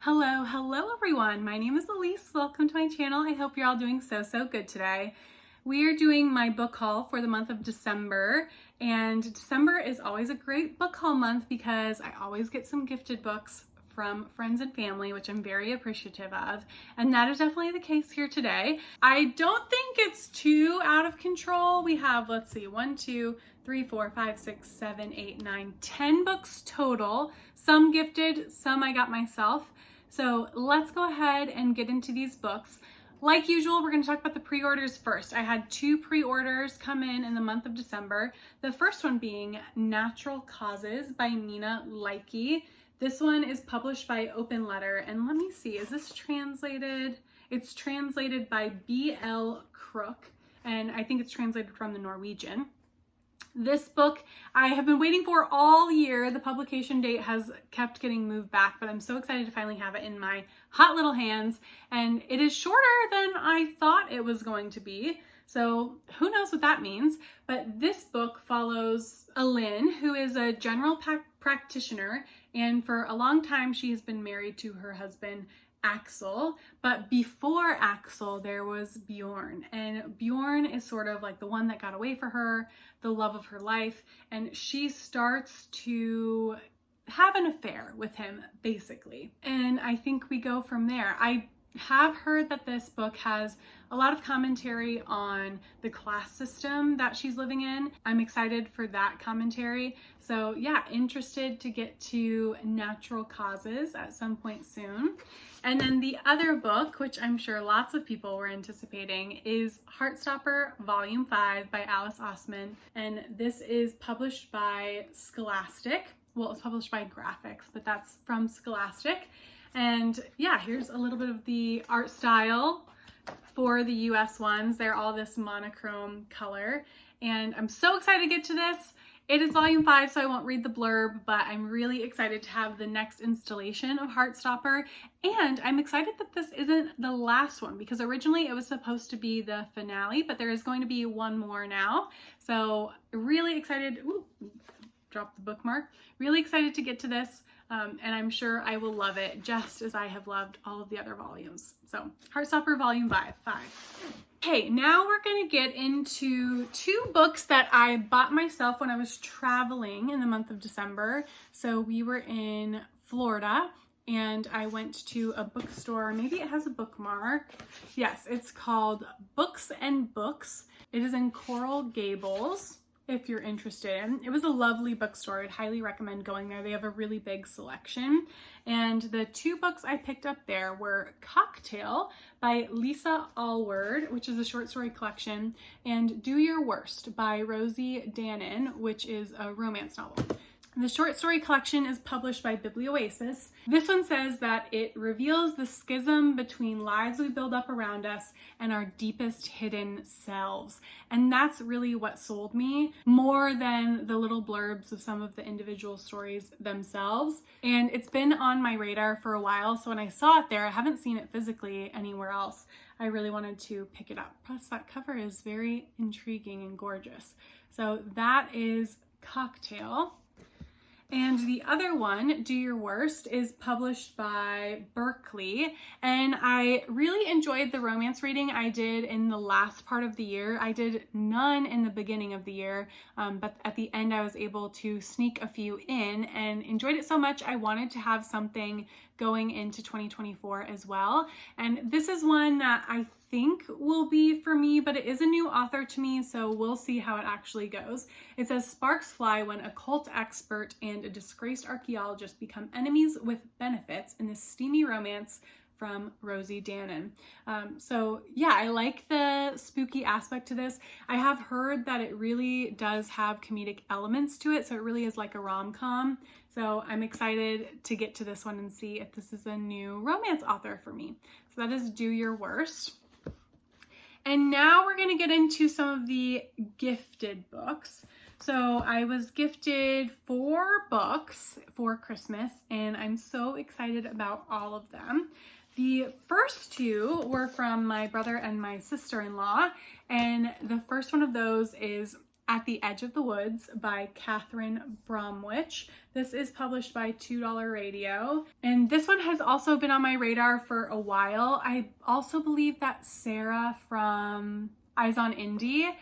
Hello everyone. My name is Elise. Welcome to my channel. I hope you're all doing so good today. We are doing my book haul for the month of December, and December is always a great book haul month because I always get some gifted books from friends and family, which I'm very appreciative of, and that is definitely the case here today. I don't think it's too out of control. We have, let's see, 1, 2, 3, 4, 5, 6, 7, 8, 9, 10 books total. Some gifted, some I got myself. So let's go ahead and get into these books. Like usual, we're going to talk about the pre-orders first. I had 2 pre-orders come in the month of December. The first one being Natural Causes by Nina Lykke. This one is published by Open Letter, and let me see, is this translated? It's translated by B.L. Crook, and I think it's translated from the Norwegian. This book I have been waiting for all year. The publication date has kept getting moved back, but I'm so excited to finally have it in my hot little hands. And it is shorter than I thought it was going to be. So who knows what that means. But this book follows Lynn, who is a general practitioner. And for a long time, she has been married to her husband, Axel, but before Axel there was Bjorn, and Bjorn is sort of like the one that got away for her, the love of her life, and she starts to have an affair with him basically, and I think we go from there. I have heard that this book has a lot of commentary on the class system that she's living in. I'm excited for that commentary. So yeah, interested to get to Natural Causes at some point soon. And then the other book, which I'm sure lots of people were anticipating, is Heartstopper Volume 5 by Alice Oseman. And this is published by Scholastic. Well, it's published by Graphics, but that's from Scholastic. And yeah, here's a little bit of the art style for the US ones. They're all this monochrome color, and I'm so excited to get to this. It is volume 5, so I won't read the blurb, but I'm really excited to have the next installation of Heartstopper, and I'm excited that this isn't the last one, because originally it was supposed to be the finale, but there is going to be one more now. So really excited. Ooh, dropped the bookmark. Really excited to get to this. And I'm sure I will love it just as I have loved all of the other volumes. So Heartstopper Volume 5. Okay, now we're gonna get into 2 books that I bought myself when I was traveling in the month of December. So we were in Florida and I went to a bookstore. Maybe it has a bookmark. Yes, it's called Books and Books. It is in Coral Gables, if you're interested. It was a lovely bookstore. I'd highly recommend going there. They have a really big selection. And the 2 books I picked up there were Cocktail by Lisa Alward, which is a short story collection, and Do Your Worst by Rosie Danan, which is a romance novel. The short story collection is published by Biblioasis. This one says that it reveals the schism between lives we build up around us and our deepest hidden selves. And that's really what sold me, more than the little blurbs of some of the individual stories themselves. And it's been on my radar for a while, so when I saw it there, I haven't seen it physically anywhere else. I really wanted to pick it up. Plus that cover is very intriguing and gorgeous. So that is Cocktail. And the other one, Do Your Worst, is published by Berkeley. And I really enjoyed the romance reading I did in the last part of the year. I did none in the beginning of the year, but at the end I was able to sneak a few in and enjoyed it so much I wanted to have something going into 2024 as well. And this is one that I think will be for me, but it is a new author to me, so we'll see how it actually goes. It says sparks fly when a cult expert and a disgraced archaeologist become enemies with benefits in this steamy romance from Rosie Danan. So yeah, I like the spooky aspect to this. I have heard that it really does have comedic elements to it, so it really is like a rom-com. So I'm excited to get to this one and see if this is a new romance author for me. So that is Do Your Worst. And now we're gonna get into some of the gifted books. So I was gifted 4 books for Christmas, and I'm so excited about all of them. The first 2 were from my brother and my sister-in-law, and the first one of those is At the Edge of the Woods by Catherine Bromwich. This is published by $2 Radio. And this one has also been on my radar for a while. I also believe that Sarah from Eyes on Indie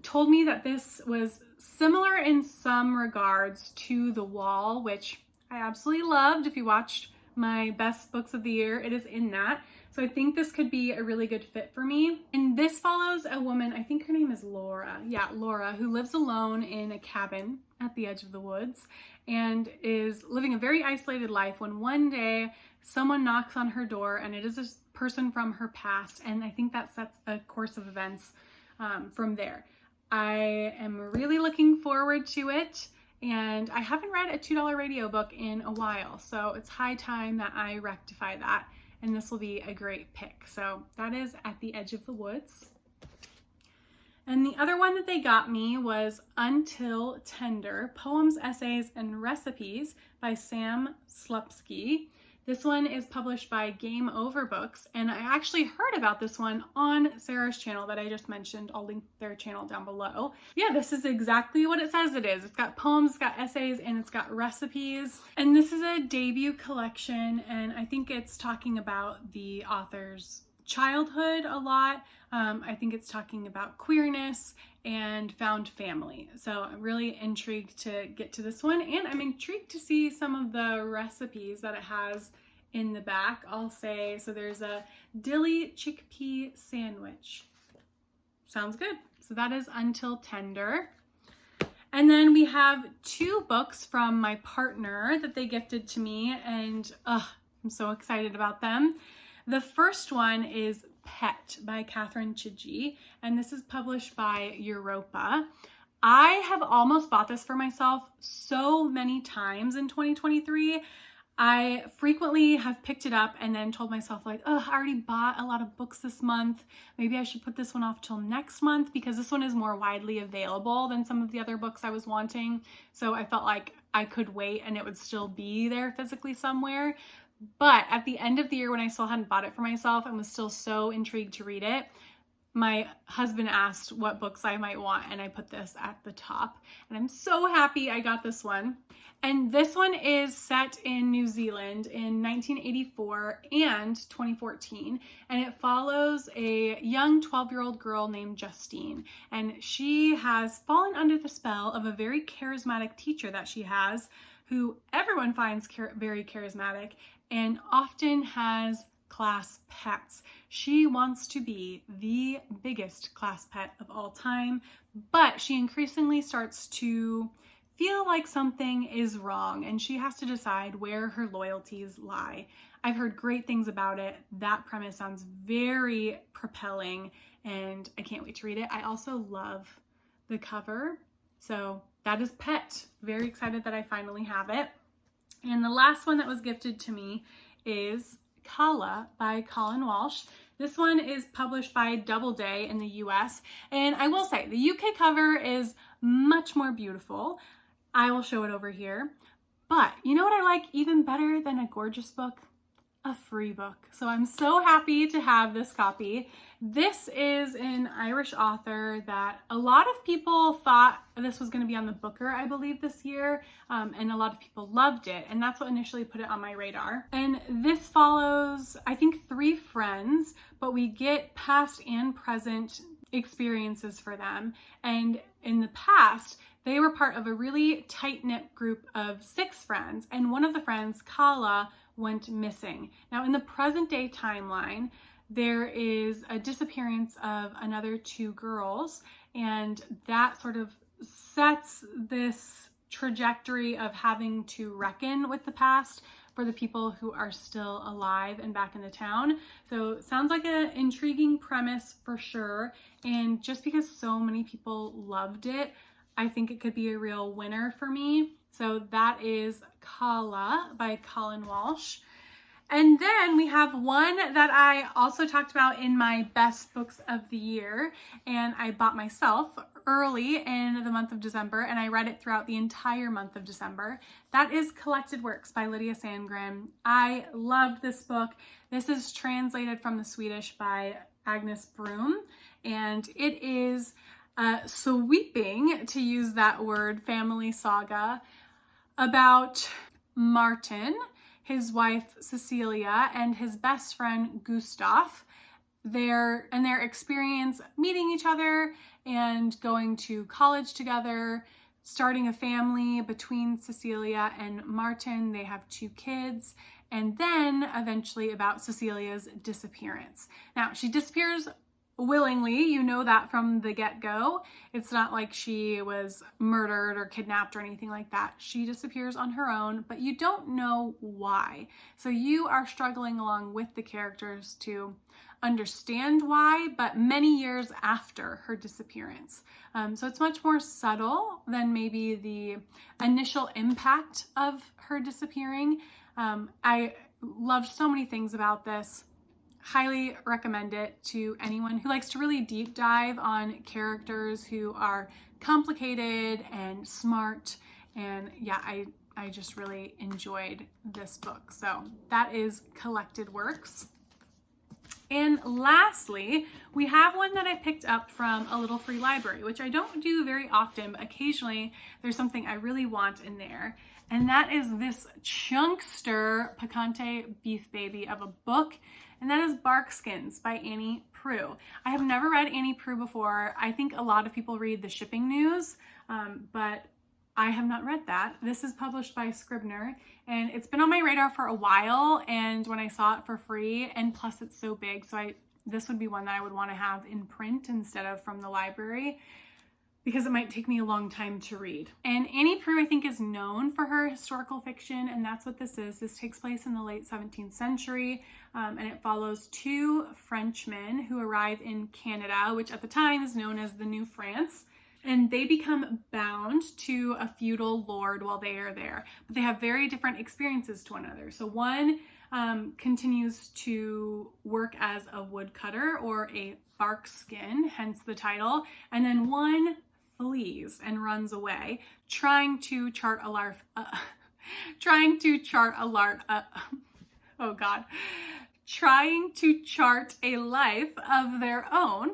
told me that this was similar in some regards to The Wall, which I absolutely loved. If you watched my best books of the year, it is in that. So I think this could be a really good fit for me. And this follows a woman, I think her name is Laura. Yeah, Laura, who lives alone in a cabin at the edge of the woods and is living a very isolated life when one day someone knocks on her door and it is a person from her past. And I think that sets a course of events from there. I am really looking forward to it. And I haven't read a $2 Radio book in a while, so it's high time that I rectify that. And this will be a great pick. So that is At the Edge of the Woods. And the other one that they got me was Until Tender, Poems, Essays, and Recipes by Sam Slupski. This one is published by Game Over Books, and I actually heard about this one on Sarah's channel that I just mentioned. I'll link their channel down below. Yeah, this is exactly what it says it is. It's got poems, it's got essays, and it's got recipes. And this is a debut collection, and I think it's talking about the author's childhood a lot. I think it's talking about queerness and found family. So I'm really intrigued to get to this one, and I'm intrigued to see some of the recipes that it has in the back. I'll say, so there's a dilly chickpea sandwich. Sounds good. So that is Until Tender. And then we have two books from my partner that they gifted to me, and I'm so excited about them. The first one is Pet by Catherine Chidgey, and this is published by Europa. I have almost bought this for myself so many times in 2023. I frequently have picked it up and then told myself like, oh, I already bought a lot of books this month. Maybe I should put this one off till next month because this one is more widely available than some of the other books I was wanting. So I felt like I could wait and it would still be there physically somewhere. But at the end of the year, when I still hadn't bought it for myself and was still so intrigued to read it, my husband asked what books I might want, and I put this at the top. And I'm so happy I got this one. And this one is set in New Zealand in 1984 and 2014. And it follows a young 12-year-old girl named Justine. And she has fallen under the spell of a very charismatic teacher that she has, who everyone finds very charismatic and often has class pets. She wants to be the biggest class pet of all time, but she increasingly starts to feel like something is wrong and she has to decide where her loyalties lie. I've heard great things about it. That premise sounds very propelling and I can't wait to read it. I also love the cover. So that is Pet. Very excited that I finally have it. And the last one that was gifted to me is Kala by Colin Walsh. This one is published by Doubleday in the US. And I will say, the UK cover is much more beautiful. I will show it over here. But you know what I like even better than a gorgeous book? A free book. So I'm so happy to have this copy. This is an Irish author that a lot of people thought this was going to be on the Booker, I believe, this year, and a lot of people loved it, and that's what initially put it on my radar. And this follows, I think, 3 friends, but we get past and present experiences for them. And in the past, they were part of a really tight-knit group of 6 friends, and one of the friends, Kala, went missing. Now, in the present day timeline, there is a disappearance of another 2 girls, and that sort of sets this trajectory of having to reckon with the past for the people who are still alive and back in the town. So sounds like an intriguing premise for sure, and just because so many people loved it, I think it could be a real winner for me. So that is Kala by Colin Walsh. And then we have one that I also talked about in my best books of the year, and I bought myself early in the month of December, and I read it throughout the entire month of December. That is Collected Works by Lydia Sandgren. I loved this book. This is translated from the Swedish by Agnes Broome, and it is sweeping, to use that word, family saga about Martin, his wife Cecilia, and his best friend Gustav, their experience meeting each other and going to college together, starting a family between Cecilia and Martin. They have 2 kids, and then eventually about Cecilia's disappearance. Now, she disappears willingly, you know that from the get-go. It's not like she was murdered or kidnapped or anything like that. She disappears on her own, but you don't know why. So you are struggling along with the characters to understand why, but many years after her disappearance. So it's much more subtle than maybe the initial impact of her disappearing. I loved so many things about this. Highly recommend it to anyone who likes to really deep dive on characters who are complicated and smart. And yeah, I just really enjoyed this book. So that is Collected Works. And lastly, we have one that I picked up from a little free library, which I don't do very often, but occasionally there's something I really want in there. And that is this chunkster picante beef baby of a book. And that is Barkskins by Annie Proulx. I have never read Annie Proulx before. I think a lot of people read the shipping news, but I have not read that. This is published by Scribner, and it's been on my radar for a while, and when I saw it for free, and plus it's so big, so this would be one that I would want to have in print instead of from the library, because it might take me a long time to read. And Annie Proulx, I think, is known for her historical fiction, and that's what this is. This takes place in the late 17th century, and it follows 2 Frenchmen who arrive in Canada, which at the time is known as the New France, and they become bound to a feudal lord while they are there. But they have very different experiences to one another. So one continues to work as a woodcutter or a barkskin, hence the title, and then one flees and runs away, trying to chart a life of their own.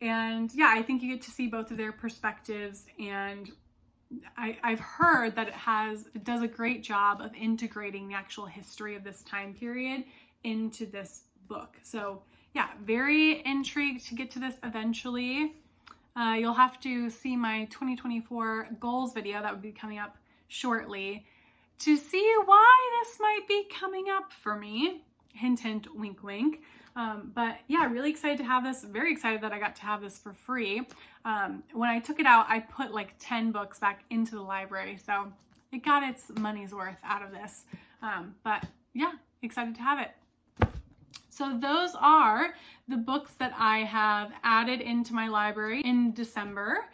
And yeah, I think you get to see both of their perspectives, and I've heard that it does a great job of integrating the actual history of this time period into this book. So yeah, very intrigued to get to this eventually. You'll have to see my 2024 goals video that would be coming up shortly to see why this might be coming up for me. Hint, hint, wink, wink. But yeah, really excited to have this. Very excited that I got to have this for free. When I took it out, I put like 10 books back into the library, so it got its money's worth out of this. But yeah, excited to have it. So those are the books that I have added into my library in December.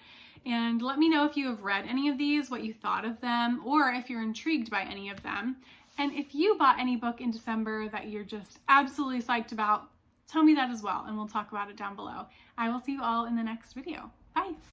And let me know if you have read any of these, what you thought of them, or if you're intrigued by any of them. And if you bought any book in December that you're just absolutely psyched about, tell me that as well, and we'll talk about it down below. I will see you all in the next video. Bye.